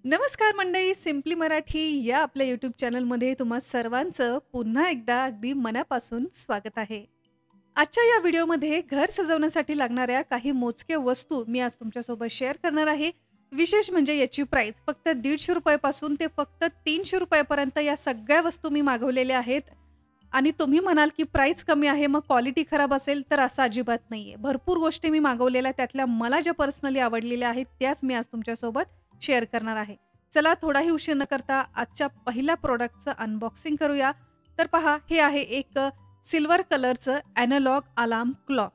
नमस्कार मंडळी, सिम्पली मराठी या आपल्या यूट्यूब चॅनलमध्ये तुम्हा सर्वांचं पुन्हा एकदा अगदी मनापासून स्वागत आहे. आजच्या या व्हिडिओमध्ये घर सजवण्यासाठी लागणाऱ्या काही मोजक्या वस्तू मी आज तुमच्यासोबत शेअर करणार आहे. विशेष म्हणजे याची प्राइस फक्त ₹150 पासून ते फक्त ₹300 पर्यंत या सगळ्या वस्तू मी मागवलेल्या आहेत. आणि तुम्ही म्हणाल की प्राइस कमी आहे, मग क्वालिटी खराब असेल, तर असं अजिबात नाहीये. भरपूर गोष्टी मी मागवलेल्या त्यातल्या मला ज्या पर्सनली आवडलेल्या आहेत त्याच मी आज तुमच्यासोबत शेअर करणार आहे. चला थोडाही उशीर न करता आजच्या पहिल्या प्रॉडक्टचं अनबॉक्सिंग करूया. तर पहा, हे आहे एक सिल्वर कलरचं एनालॉग अलार्म क्लॉक.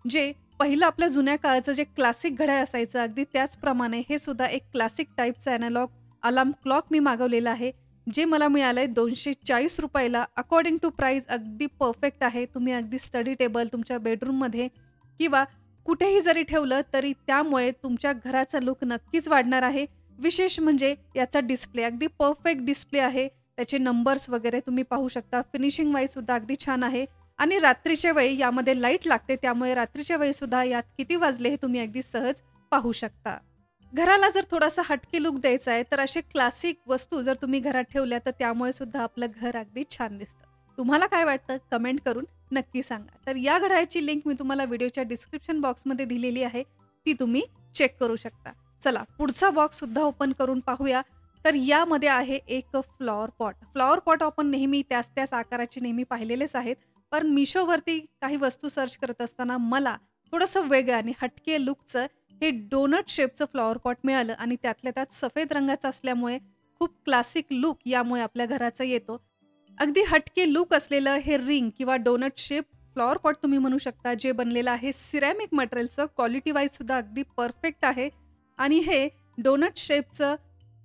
जे पहिलं आपल्या जुन्या काळाचं जे क्लासिक घड्याळ असायचं अगदी त्याचप्रमाणे हे सुद्धा एक क्लासिक टाईपचं एनालॉग अलार्म क्लॉक मी मागवलेलं आहे. जे मला मिळालंय ₹240 अकॉर्डिंग टू प्राइस अगदी परफेक्ट आहे. तुम्ही अगदी स्टडी टेबल तुमच्या बेडरूममध्ये किंवा कुठेही जरी ठेवलं तरी त्यामुळे तुमच्या घराचा लुक नक्कीच वाढणार आहे. विशेष म्हणजे याचा डिस्प्ले अगदी परफेक्ट डिस्प्ले आहे. त्याचे नंबर्स वगैरे तुम्ही पाहू शकता. फिनिशिंग वाईज सुद्धा अगदी छान आहे. आणि रात्रीच्या वेळी यामध्ये लाईट लागते, त्यामुळे रात्रीच्या वेळी सुद्धा यात किती वाजले हे तुम्ही अगदी सहज पाहू शकता. घराला जर थोडासा हटके लुक द्यायचा आहे तर असे क्लासिक वस्तू जर तुम्ही घरात ठेवल्या तर त्यामुळे सुद्धा आपलं घर अगदी छान दिसतं. तुम्हाला काय वाटतं कमेंट करून नक्की सांगा. तर या घड्याळाची लिंक मी तुम्हाला व्हिडिओच्या डिस्क्रिप्शन बॉक्समध्ये दिलेली आहे, ती तुम्ही चेक करू शकता. चला पुढचा बॉक्स सुद्धा ओपन करून पाहूया. तर यामध्ये आहे एक फ्लॉवर पॉट. फ्लॉवर पॉट आपण नेहमी त्याच आकाराचे नेहमी पाहिलेलेच आहेत. पण मिशोवरती काही वस्तू सर्च करत असताना मला थोडंसं वेगळं आणि हटके लुकचं हे डोनट शेपचं फ्लॉवर पॉट मिळालं आणि त्यातल्या त्यात सफेद रंगाचं असल्यामुळे खूप क्लासिक लुक यामुळे आपल्या घराचा येतो. अगदी हटके लुक असलेलं हे रिंग किंवा डोनट शेप फ्लॉवर पॉट तुम्ही म्हणू शकता, जे बनलेलं आहे सिरॅमिक मटेरियलचं. क्वालिटी वाईज सुद्धा अगदी परफेक्ट आहे. आणि हे डोनट शेपचं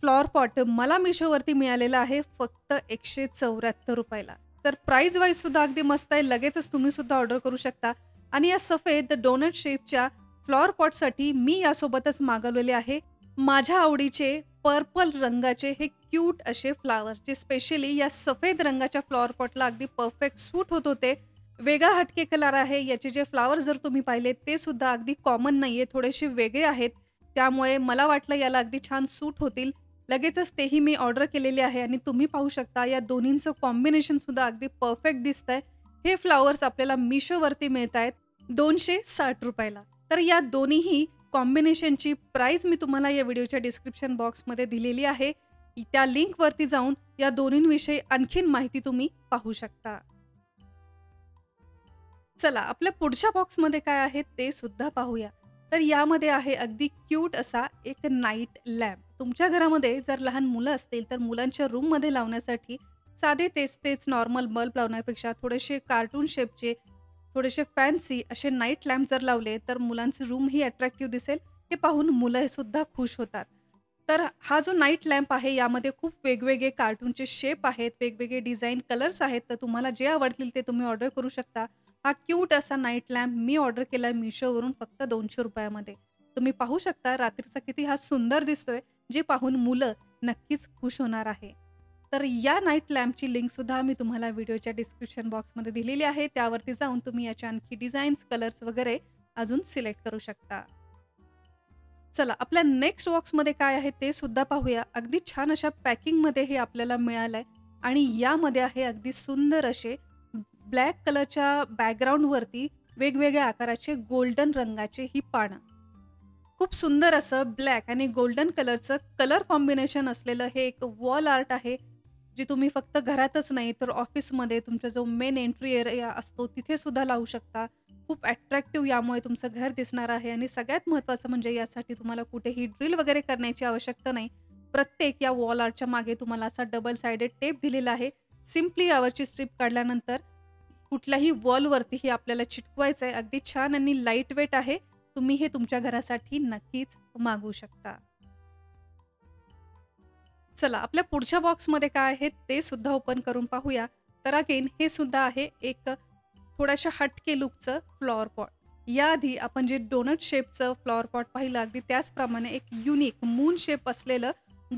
फ्लॉवर पॉट मला मिशोवरती मिळालेलं आहे फक्त ₹174. तर प्राइस वाईज सुद्धा अगदी मस्त आहे. लगेचच तुम्ही सुद्धा ऑर्डर करू शकता. आणि या सफेद डोनट शेपच्या फ्लॉवर पॉटसाठी मी यासोबतच मागवलेले आहे माझ्या आवडीचे पर्पल रंगाचे हे क्यूट असे फ्लावर, जे स्पेशली या सफेद रंगाच्या फ्लॉवर पॉटला अगदी परफेक्ट सूट होत होते. वेगळा हटके कलर आहे. याचे जे फ्लावर जर तुम्ही पाहिले ते सुद्धा अगदी कॉमन नाहीये, थोडेसे वेगळे आहेत. त्यामुळे मला वाटलं याला अगदी छान सूट होतील. लगेचच तेही मी ऑर्डर केलेले आहे आणि तुम्ही पाहू शकता या दोन्हींचं कॉम्बिनेशन सुद्धा अगदी परफेक्ट दिसतंय. हे फ्लावर्स आपल्याला मिशोवरती मिळत आहेत ₹260. तर या दोन्हीही कॉम्बिनेशनची प्राइस मी तुम्हाला या व्हिडिओच्या डिस्क्रिप्शन बॉक्समध्ये दिलेली आहे. त्या लिंकवरती जाऊन या दोन्हींविषयी आणखीन माहिती तुम्ही पाहू शकता. चला आपल्या पुढच्या बॉक्समध्ये काय आहे ते सुद्धा पाहूया. तर यामध्ये आहे अगदी क्यूट असा एक नाईट लॅम्प. तुमच्या घरामध्ये जर लहान मुलं असतील तर मुलांच्या रूममध्ये लावण्यासाठी साधे तेच नॉर्मल बल्ब लावण्यापेक्षा थोडेसे कार्टून शेपचे, थोडेसे फॅन्सी असे नाईट लॅम्प जर लावले तर मुलांचे रूमही अट्रॅक्टिव्ह दिसेल. हे पाहून मुलं सुद्धा खुश होतात. तर हा जो नाईट लॅम्प आहे यामध्ये खूप वेगवेगळे कार्टूनचे शेप आहेत, वेगवेगळे डिझाईन कलर्स आहेत. तर तुम्हाला जे आवडतील ते तुम्ही ऑर्डर करू शकता. हा क्यूट असा नाईट लॅम्प मी ऑर्डर केला आहे मिशोवरून फक्त ₹200 तुम्ही पाहू शकता रात्रीचा किती हा सुंदर दिसतोय, जे पाहून मुलं नक्कीच खुश होणार आहे. तर या नाईट लॅम्पची लिंक सुद्धा मी तुम्हाला व्हिडिओच्या डिस्क्रिप्शन बॉक्समध्ये दिलेली आहे. त्यावरती जाऊन तुम्ही याच्या आणखी डिझाईन्स, कलर्स वगैरे अजून सिलेक्ट करू शकता. चला आपल्या नेक्स्ट बॉक्समध्ये काय आहे ते सुद्धा पाहूया. अगदी छान अशा पॅकिंगमध्ये हे आपल्याला मिळालंय आणि यामध्ये आहे अगदी सुंदर असे ब्लॅक कलरच्या बॅकग्राऊंडवरती वेगवेगळ्या आकाराचे गोल्डन रंगाचे ही पानं. खूप सुंदर असं ब्लॅक आणि गोल्डन कलरचं कलर कॉम्बिनेशन असलेलं हे एक वॉल आर्ट आहे, जे तुम्ही फक्त घरातच नाही तर ऑफिसमध्ये तुमचा जो मेन एंट्री एरिया असतो तिथे सुद्धा लावू शकता. खूप अट्रॅक्टिव्ह यामुळे तुमचं घर दिसणार आहे. आणि सगळ्यात महत्त्वाचं म्हणजे यासाठी तुम्हाला कुठेही ड्रिल वगैरे करण्याची आवश्यकता नाही. प्रत्येक या वॉल आर्टच्या मागे तुम्हाला असा डबल साइडेड टेप दिलेला आहे. सिम्पली यावरची स्ट्रिप काढल्यानंतर कुठल्याही वॉलवरती हे आपल्याला चिटकवायचं आहे. अगदी छान आणि लाईट वेट आहे. तुम्ही हे तुमच्या घरासाठी नक्कीच मागवू शकता. चला आपल्या पुढच्या बॉक्समध्ये काय आहे ते सुद्धा ओपन करून पाहूया. तर अगेन हे सुद्धा आहे एक थोड्याशा हटके लुकचं फ्लॉवर पॉट. याआधी आपण जे डोनट शेपचं फ्लॉवर पॉट पाहिलं अगदी त्याचप्रमाणे एक युनिक मून शेप असलेलं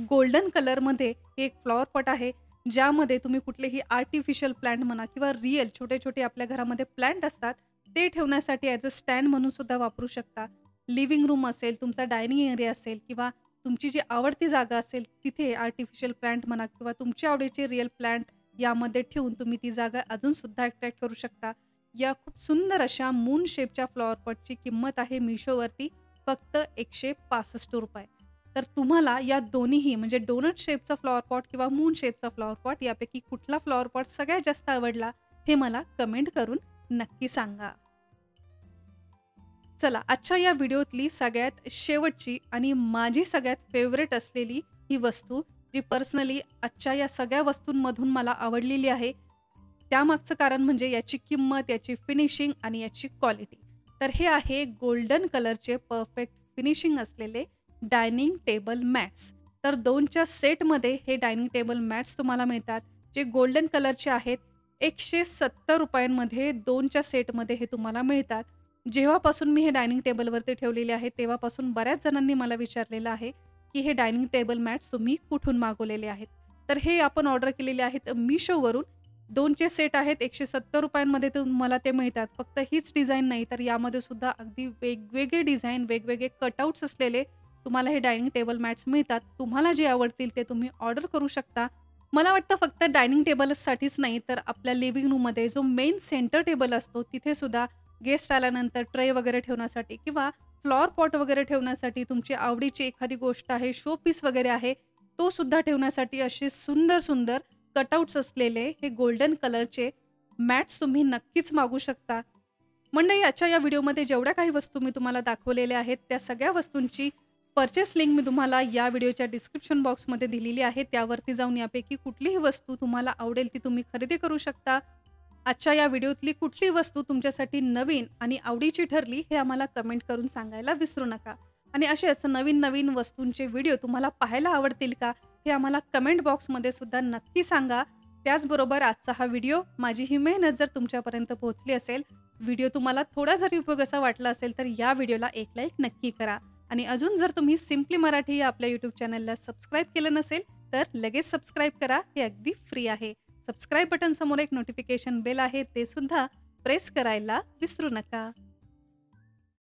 गोल्डन कलरमध्ये एक फ्लॉवर पॉट आहे, ज्यामध्ये तुम्ही कुठलेही आर्टिफिशियल प्लांट म्हणा किंवा रिअल छोटे छोटे आपल्या घरामध्ये प्लांट असतात ते ठेवण्यासाठी ॲज अ स्टँड म्हणून सुद्धा वापरू शकता. लिव्हिंग रूम असेल, तुमचा डायनिंग एरिया असेल किंवा तुमची जी आवडती जागा असेल तिथे आर्टिफिशियल प्लांट म्हणा किंवा तुमच्या आवडीचे रिअल प्लांट यामध्ये ठेवून तुम्ही ती जागा अजूनसुद्धा अट्रॅक्ट करू शकता. या खूप सुंदर अशा मून शेपच्या फ्लॉवर पॉटची किंमत आहे Mishoवरती फक्त ₹165. तर तुम्हाला या दोन्हीही म्हणजे डोनट शेपचा फ्लॉवर पॉट किंवा मून शेपचा फ्लॉवर पॉट यापैकी कुठला फ्लॉवर पॉट सगळ्यात जास्त आवडला हे मला कमेंट करून नक्की सांगा. चला आजच्या या व्हिडिओतली सगळ्यात शेवटची आणि माझी सगळ्यात फेवरेट असलेली ही वस्तू जी पर्सनली आजच्या या सगळ्या वस्तूंमधून मला आवडलेली आहे. त्यामागचं कारण म्हणजे याची किंमत, याची फिनिशिंग आणि याची क्वालिटी. तर हे आहे गोल्डन कलरचे परफेक्ट फिनिशिंग असलेले डायनिंग टेबल मॅट्स. तर 2च्या सेटमध्ये हे डायनिंग टेबल मॅट्स तुम्हाला मिळतात, जे गोल्डन कलरचे आहेत. ₹170 2च्या सेटमध्ये हे तुम्हाला मिळतात. जेव्हापासून मी हे डायनिंग टेबलवरती ठेवलेले आहे तेव्हापासून बऱ्याच जणांनी मला विचारलेलं आहे की हे डायनिंग टेबल मॅट्स तुम्ही कुठून मागवलेले आहेत. तर हे आपण ऑर्डर केलेले आहेत Mishoवरून. 2चे सेट आहेत ₹170 तुम्हाला ते मिळतात. फक्त हीच डिझाईन नाही तर यामध्ये सुद्धा अगदी वेगवेगळे डिझाईन, वेगवेगळे कटआउट्स असलेले तुम्हाला हे डायनिंग टेबल मॅट्स मिळतात. तुम्हाला जे आवडतील ते तुम्ही ऑर्डर करू शकता. मला वाटतं फक्त डायनिंग टेबलसाठीच नाही तर आपल्या लिव्हिंग रूममध्ये जो मेन सेंटर टेबल असतो तिथे सुद्धा गेस्ट आल्यानंतर ट्रे वगैरे ठेवण्यासाठी किंवा फ्लॉवर पॉट वगैरे ठेवण्यासाठी तुमची आवडीची एखादी गोष्ट आहे, शो पीस वगैरे आहे, तो सुद्धा ठेवण्यासाठी असे सुंदर सुंदर कटआउट्स असलेले हे गोल्डन कलरचे मॅट्स तुम्ही नक्कीच मागू शकता. मंडळी आजच्या या व्हिडिओमध्ये जेवढ्या काही वस्तू मी तुम्हाला दाखवलेल्या आहेत त्या सगळ्या वस्तूंची परचेस लिंक मी तुम्हाला या व्हिडिओच्या डिस्क्रिप्शन बॉक्समध्ये दिलेली आहे. त्यावरती जाऊन यापैकी कुठलीही वस्तू तुम्हाला आवडेल ती तुम्ही खरेदी करू शकता. आजच्या या व्हिडिओतली कुठली वस्तू तुमच्यासाठी नवीन आणि आवडीची ठरली हे आम्हाला कमेंट करून सांगायला विसरू नका. आणि असेच नवीन नवीन वस्तूंचे व्हिडिओ तुम्हाला पाहायला आवडतील का हे आम्हाला कमेंट बॉक्समध्ये सुद्धा नक्की सांगा. त्याचबरोबर आजचा हा व्हिडिओ, माझी ही मेहनत जर तुमच्यापर्यंत पोहोचली असेल, व्हिडिओ तुम्हाला थोडा जरी उपयोगाचा वाटला असेल तर या व्हिडिओला एक लाईक नक्की करा. आणि अजून जर तुम्ही सिम्पली मराठी या आपल्या यूट्यूब चॅनलला सबस्क्राईब केलं नसेल तर लगेच सबस्क्राईब करा. हे अगदी फ्री आहे. सबस्क्राईब बटन समोर एक नोटिफिकेशन बेल आहे ते सुद्धा प्रेस करायला विसरू नका.